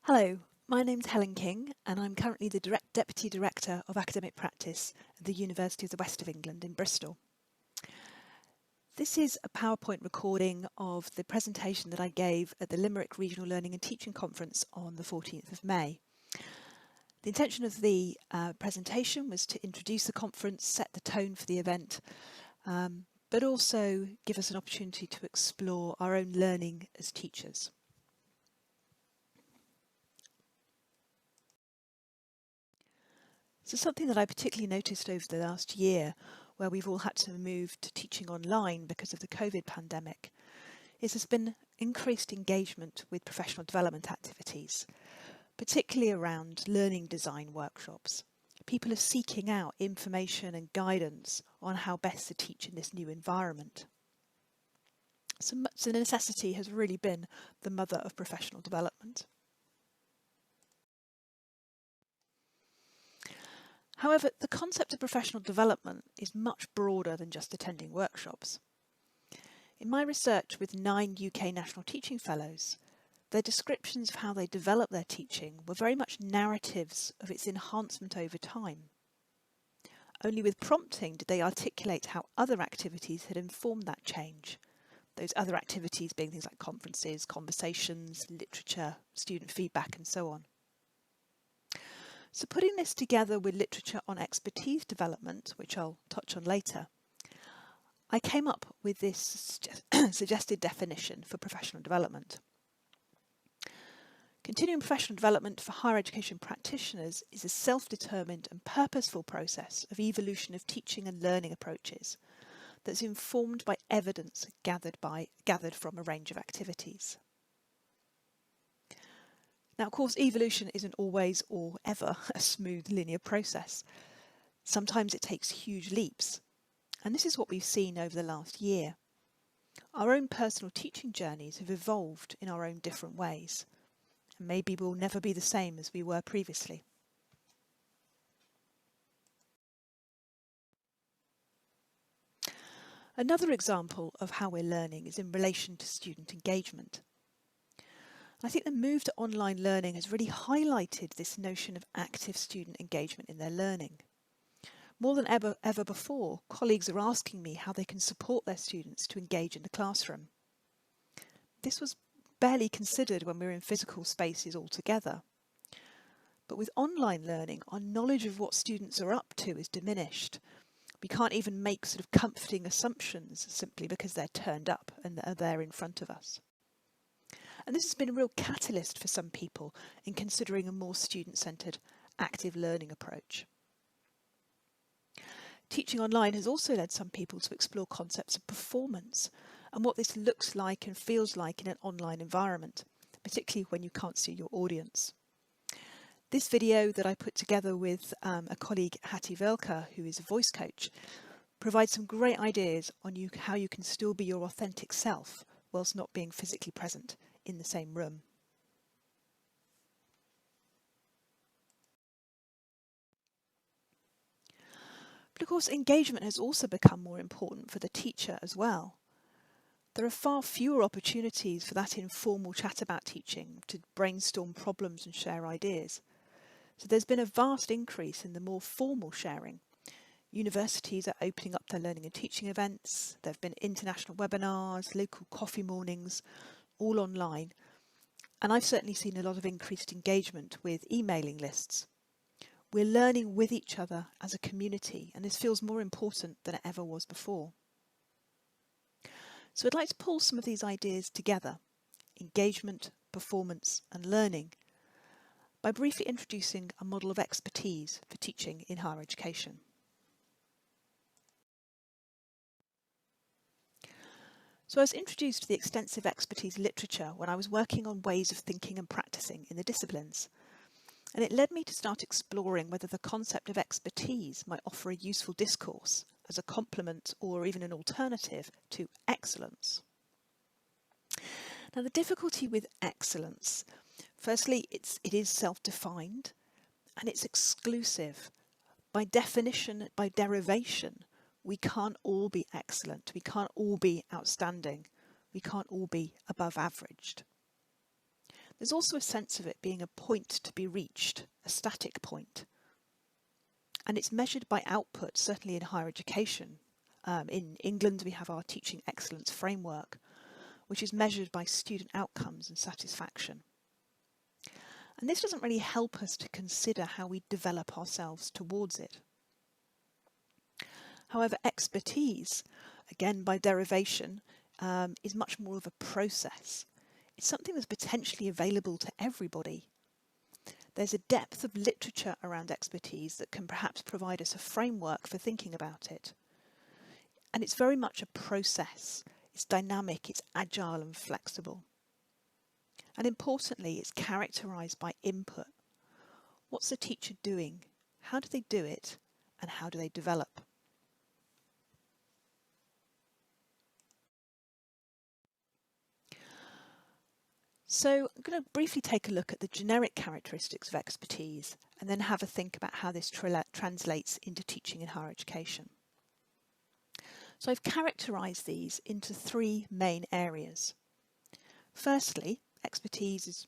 Hello, my name's Helen King and I'm currently the Deputy Director of Academic Practice at the University of the West of England in Bristol. This is a PowerPoint recording of the presentation that I gave at the Limerick Regional Learning and Teaching Conference on the 14th of May. The intention of the presentation was to introduce the conference, set the tone for the event, but also give us an opportunity to explore our own learning as teachers. So something that I particularly noticed over the last year, where we've all had to move to teaching online because of the COVID pandemic, is there's been increased engagement with professional development activities, particularly around learning design workshops. People are seeking out information and guidance on how best to teach in this new environment. So the necessity has really been the mother of professional development. However, the concept of professional development is much broader than just attending workshops. In my research with 9 UK National Teaching Fellows, their descriptions of how they develop their teaching were very much narratives of its enhancement over time. Only with prompting did they articulate how other activities had informed that change, those other activities being things like conferences, conversations, literature, student feedback and so on. So putting this together with literature on expertise development, which I'll touch on later, I came up with this suggested definition for professional development. Continuing professional development for higher education practitioners is a self-determined and purposeful process of evolution of teaching and learning approaches that's informed by evidence gathered from a range of activities. Now, of course, evolution isn't always or ever a smooth linear process. Sometimes it takes huge leaps. And this is what we've seen over the last year. Our own personal teaching journeys have evolved in our own different ways. And maybe we'll never be the same as we were previously. Another example of how we're learning is in relation to student engagement. I think the move to online learning has really highlighted this notion of active student engagement in their learning. More than ever before, colleagues are asking me how they can support their students to engage in the classroom. This was barely considered when we were in physical spaces altogether. But with online learning, our knowledge of what students are up to is diminished. We can't even make sort of comforting assumptions simply because they're turned up and are there in front of us. And this has been a real catalyst for some people in considering a more student-centred, active learning approach. Teaching online has also led some people to explore concepts of performance and what this looks like and feels like in an online environment, particularly when you can't see your audience. This video that I put together with a colleague, Hattie Velka, who is a voice coach, provides some great ideas on how you can still be your authentic self whilst not being physically present in the same room. But of course, engagement has also become more important for the teacher as well. There are far fewer opportunities for that informal chat about teaching, to brainstorm problems and share ideas. So there's been a vast increase in the more formal sharing. Universities are opening up their learning and teaching events. There have been international webinars, local coffee mornings, all online. And I've certainly seen a lot of increased engagement with emailing lists. We're learning with each other as a community, and this feels more important than it ever was before. So I'd like to pull some of these ideas together, engagement, performance and learning, by briefly introducing a model of expertise for teaching in higher education. So I was introduced to the extensive expertise literature when I was working on ways of thinking and practicing in the disciplines. And it led me to start exploring whether the concept of expertise might offer a useful discourse as a complement or even an alternative to excellence. Now, the difficulty with excellence, firstly, it is self-defined and it's exclusive. By definition, by derivation, we can't all be excellent. We can't all be outstanding. We can't all be above averaged. There's also a sense of it being a point to be reached, a static point. And it's measured by output, certainly in higher education. In England, we have our Teaching Excellence Framework, which is measured by student outcomes and satisfaction. And this doesn't really help us to consider how we develop ourselves towards it. However, expertise, again by derivation, is much more of a process. It's something that's potentially available to everybody. There's a depth of literature around expertise that can perhaps provide us a framework for thinking about it. And it's very much a process. It's dynamic, it's agile and flexible. And importantly, it's characterised by input. What's the teacher doing? How do they do it? And how do they develop? So I'm going to briefly take a look at the generic characteristics of expertise and then have a think about how this translates into teaching in higher education. So I've characterised these into three main areas. Firstly, expertise is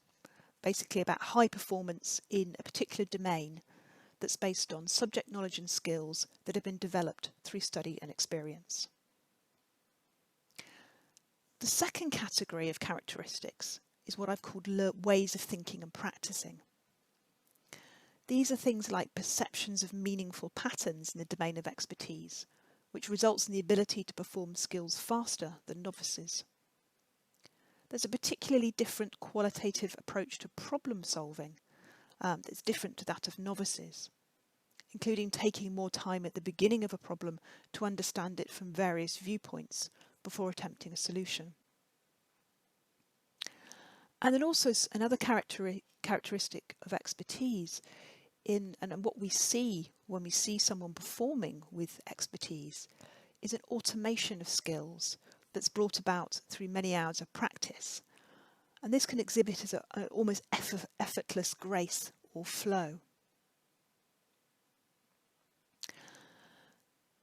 basically about high performance in a particular domain that's based on subject knowledge and skills that have been developed through study and experience. The second category of characteristics is what I've called ways of thinking and practicing. These are things like perceptions of meaningful patterns in the domain of expertise, which results in the ability to perform skills faster than novices. There's a particularly different qualitative approach to problem solving that's different to that of novices, including taking more time at the beginning of a problem to understand it from various viewpoints before attempting a solution. And then also another characteristic of expertise and what we see when we see someone performing with expertise is an automation of skills that's brought about through many hours of practice. And this can exhibit as an almost effortless grace or flow.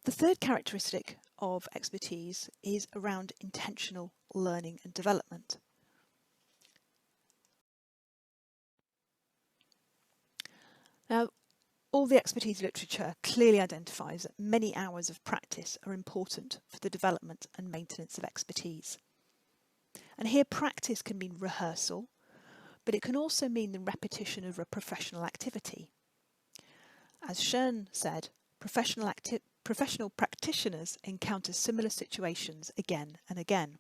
The third characteristic of expertise is around intentional learning and development. Now, all the expertise literature clearly identifies that many hours of practice are important for the development and maintenance of expertise. And here practice can mean rehearsal, but it can also mean the repetition of a professional activity. As Shern said, professional practitioners encounter similar situations again and again.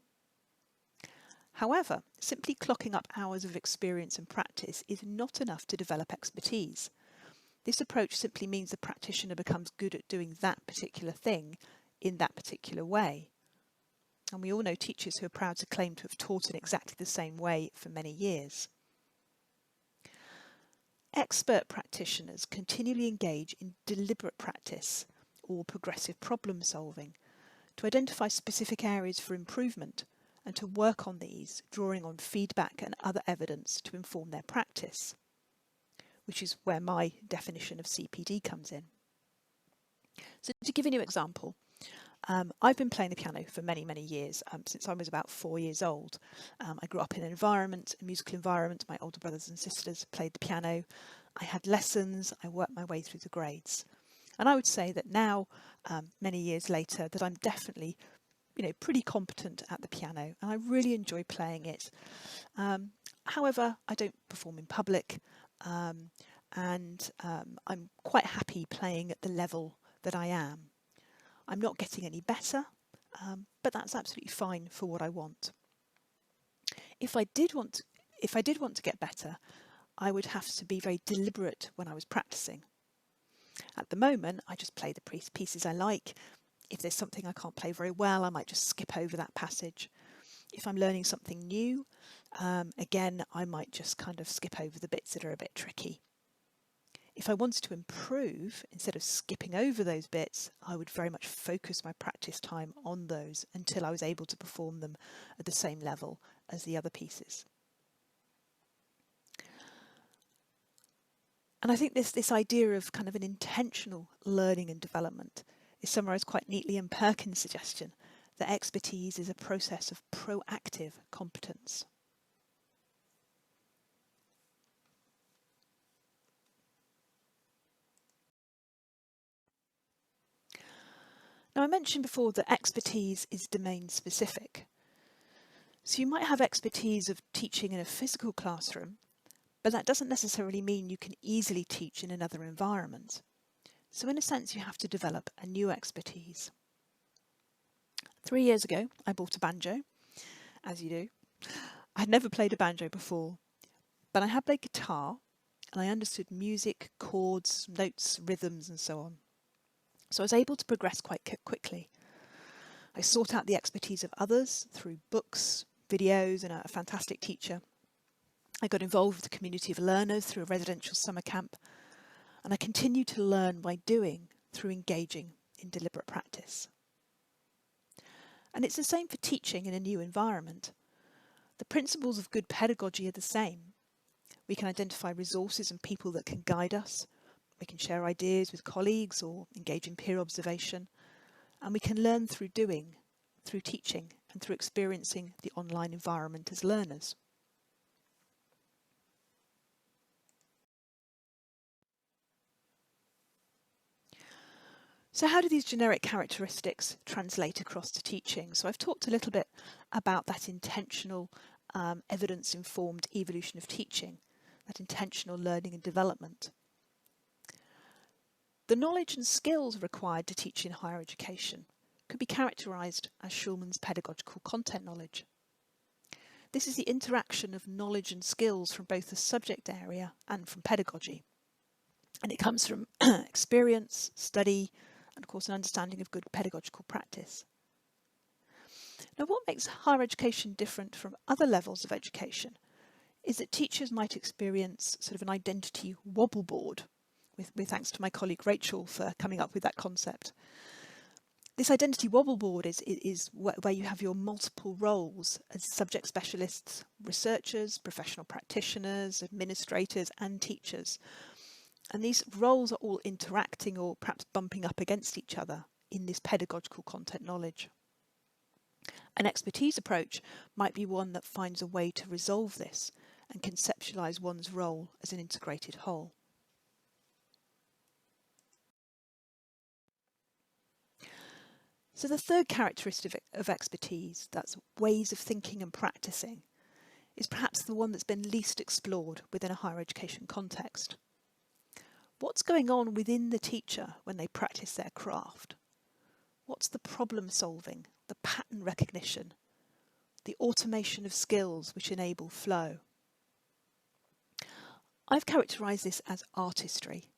However, simply clocking up hours of experience and practice is not enough to develop expertise. This approach simply means the practitioner becomes good at doing that particular thing in that particular way. And we all know teachers who are proud to claim to have taught in exactly the same way for many years. Expert practitioners continually engage in deliberate practice or progressive problem solving to identify specific areas for improvement and to work on these, drawing on feedback and other evidence to inform their practice, which is where my definition of CPD comes in. So to give you an example, I've been playing the piano for many, many years, since I was about 4 years old. I grew up in an environment, a musical environment. My older brothers and sisters played the piano. I had lessons. I worked my way through the grades. And I would say that now, many years later, that I'm definitely, pretty competent at the piano, and I really enjoy playing it. However, I don't perform in public, and I'm quite happy playing at the level that I am. I'm not getting any better, but that's absolutely fine for what I want. If I did want to get better, I would have to be very deliberate when I was practicing. At the moment, I just play the pieces I like. If there's something I can't play very well, I might just skip over that passage. If I'm learning something new, again, I might just kind of skip over the bits that are a bit tricky. If I wanted to improve, instead of skipping over those bits, I would very much focus my practice time on those until I was able to perform them at the same level as the other pieces. And I think this idea of kind of an intentional learning and development is summarised quite neatly in Perkins' suggestion that expertise is a process of proactive competence. Now, I mentioned before that expertise is domain specific. So you might have expertise of teaching in a physical classroom, but that doesn't necessarily mean you can easily teach in another environment. So in a sense, you have to develop a new expertise. 3 years ago, I bought a banjo, as you do. I had never played a banjo before, but I had played guitar and I understood music, chords, notes, rhythms and so on. So I was able to progress quite quickly. I sought out the expertise of others through books, videos and a fantastic teacher. I got involved with the community of learners through a residential summer camp, and I continued to learn by doing through engaging in deliberate practice. And it's the same for teaching in a new environment. The principles of good pedagogy are the same. We can identify resources and people that can guide us. We can share ideas with colleagues or engage in peer observation. And we can learn through doing, through teaching, and through experiencing the online environment as learners. So how do these generic characteristics translate across to teaching? So I've talked a little bit about that intentional, evidence-informed evolution of teaching, that intentional learning and development. The knowledge and skills required to teach in higher education could be characterised as Schulman's pedagogical content knowledge. This is the interaction of knowledge and skills from both the subject area and from pedagogy. And it comes from experience, study, and of course an understanding of good pedagogical practice. Now, what makes higher education different from other levels of education is that teachers might experience sort of an identity wobble board, with thanks to my colleague Rachel for coming up with that concept. This identity wobble board is where you have your multiple roles as subject specialists, researchers, professional practitioners, administrators and teachers. And these roles are all interacting or perhaps bumping up against each other in this pedagogical content knowledge. An expertise approach might be one that finds a way to resolve this and conceptualise one's role as an integrated whole. So the third characteristic of expertise, that's ways of thinking and practicing, is perhaps the one that's been least explored within a higher education context. What's going on within the teacher when they practice their craft? What's the problem solving, the pattern recognition, the automation of skills which enable flow? I've characterised this as artistry.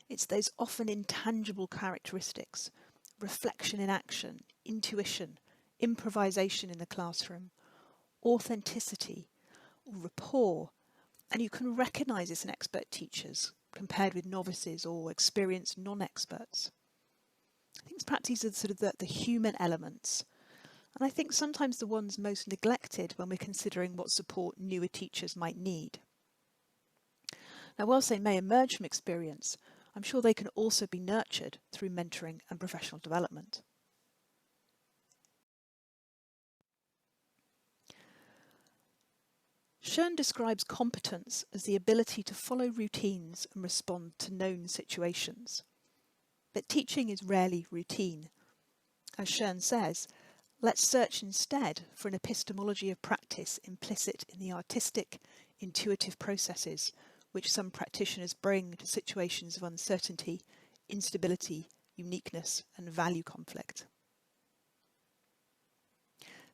It's those often intangible characteristics, reflection in action, intuition, improvisation in the classroom, authenticity, or rapport, and you can recognise this in expert teachers compared with novices or experienced non-experts. I think perhaps these are sort of the human elements, and I think sometimes the ones most neglected when we're considering what support newer teachers might need. Now, whilst they may emerge from experience, I'm sure they can also be nurtured through mentoring and professional development. Schoen describes competence as the ability to follow routines and respond to known situations. But teaching is rarely routine. As Schoen says, let's search instead for an epistemology of practice implicit in the artistic, intuitive processes which some practitioners bring to situations of uncertainty, instability, uniqueness and value conflict.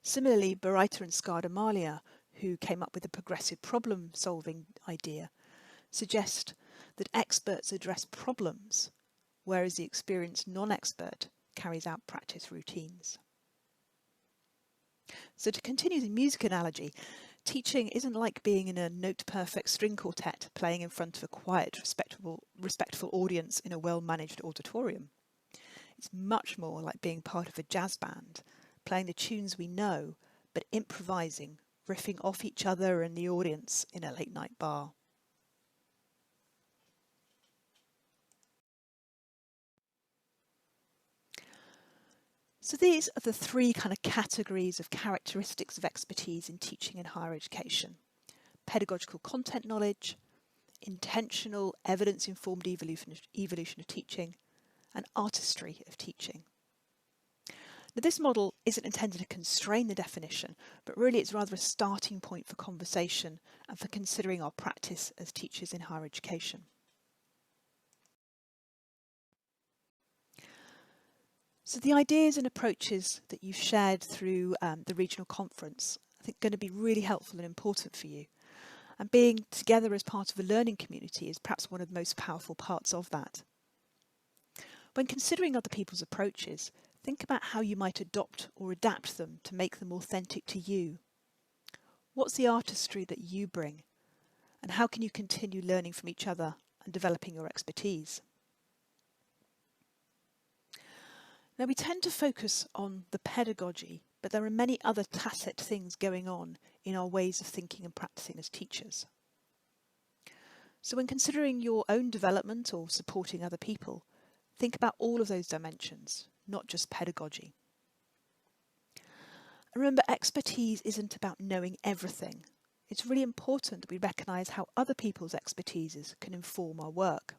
Similarly, Bereiter and Skardamalia, who came up with the progressive problem-solving idea, suggest that experts address problems, whereas the experienced non-expert carries out practice routines. So to continue the music analogy, teaching isn't like being in a note-perfect string quartet playing in front of a quiet, respectful audience in a well-managed auditorium. It's much more like being part of a jazz band, playing the tunes we know, but improvising, riffing off each other and the audience in a late-night bar. So these are the three kind of categories of characteristics of expertise in teaching in higher education: pedagogical content knowledge, intentional evidence-informed evolution of teaching, and artistry of teaching. Now, this model isn't intended to constrain the definition, but really it's rather a starting point for conversation and for considering our practice as teachers in higher education. So the ideas and approaches that you've shared through the regional conference, I think, are going to be really helpful and important for you. And being together as part of a learning community is perhaps one of the most powerful parts of that. When considering other people's approaches, think about how you might adopt or adapt them to make them authentic to you. What's the artistry that you bring? And how can you continue learning from each other and developing your expertise? Now, we tend to focus on the pedagogy, but there are many other tacit things going on in our ways of thinking and practicing as teachers. So when considering your own development or supporting other people, think about all of those dimensions, not just pedagogy. And remember, expertise isn't about knowing everything. It's really important that we recognise how other people's expertises can inform our work.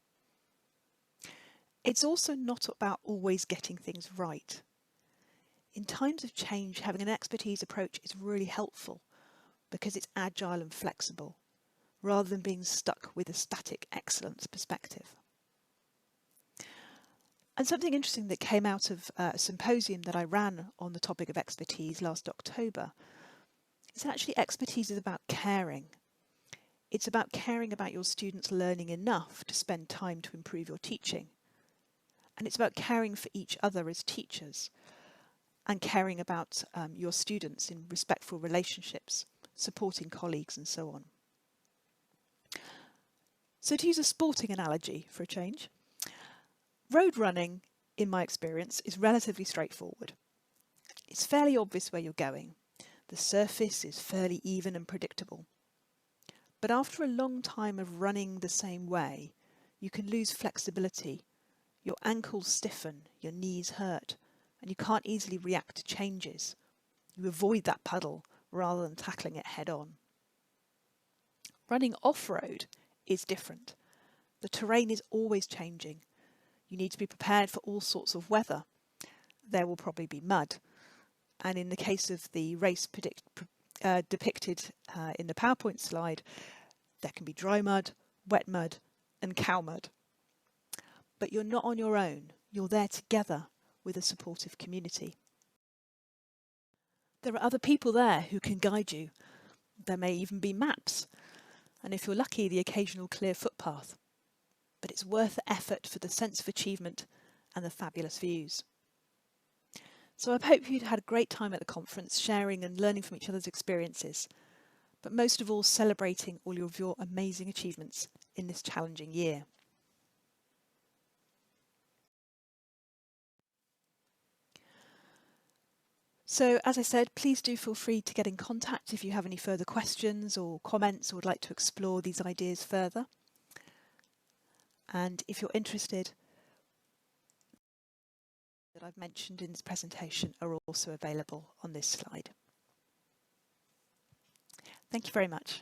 It's also not about always getting things right. In times of change, having an expertise approach is really helpful because it's agile and flexible, rather than being stuck with a static excellence perspective. And something interesting that came out of a symposium that I ran on the topic of expertise last October is that actually expertise is about caring. It's about caring about your students learning enough to spend time to improve your teaching. And it's about caring for each other as teachers and caring about your students in respectful relationships, supporting colleagues and so on. So to use a sporting analogy for a change, road running, in my experience, is relatively straightforward. It's fairly obvious where you're going. The surface is fairly even and predictable. But after a long time of running the same way, you can lose flexibility. Your ankles stiffen, your knees hurt, and you can't easily react to changes. You avoid that puddle rather than tackling it head on. Running off-road is different. The terrain is always changing. You need to be prepared for all sorts of weather. There will probably be mud. And in the case of the race depicted in the PowerPoint slide, there can be dry mud, wet mud, and cow mud. But you're not on your own. You're there together with a supportive community. There are other people there who can guide you. There may even be maps, and if you're lucky, the occasional clear footpath. But it's worth the effort for the sense of achievement and the fabulous views. So I hope you'd had a great time at the conference, sharing and learning from each other's experiences, but most of all celebrating all of your amazing achievements in this challenging year. So, as I said, please do feel free to get in contact if you have any further questions or comments or would like to explore these ideas further. And if you're interested, that I've mentioned in this presentation are also available on this slide. Thank you very much.